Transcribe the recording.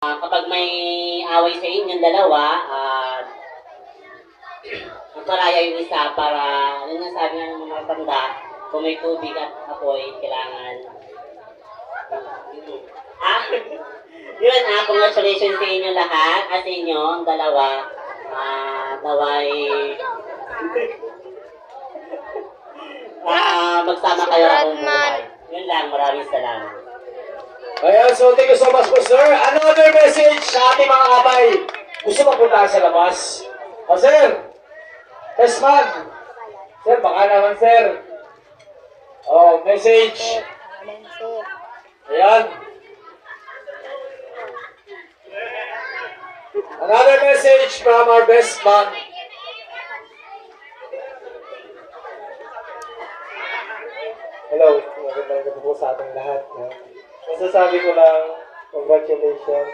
Kapag may away sa inyong dalawa, magparaya yung isa para, ano nga sabi nga ng mga matanda, kung may tubig at apoy, kailangan. Yun congratulations sa inyo lahat at sa inyo, ang dalawa. Naway magsama kayo akong buhay. Yun lang, maraming salamat. Ayan, so thank you so much po, sir. Another message sa ating mga kabay. Gusto mapunta sa labas? O, sir. Yes, man. Sir, baka naman, sir. Oh, message. Ayan. Another message from our best man. Hello, magandang gabi po sa ating lahat. Masasabi ko lang, congratulations.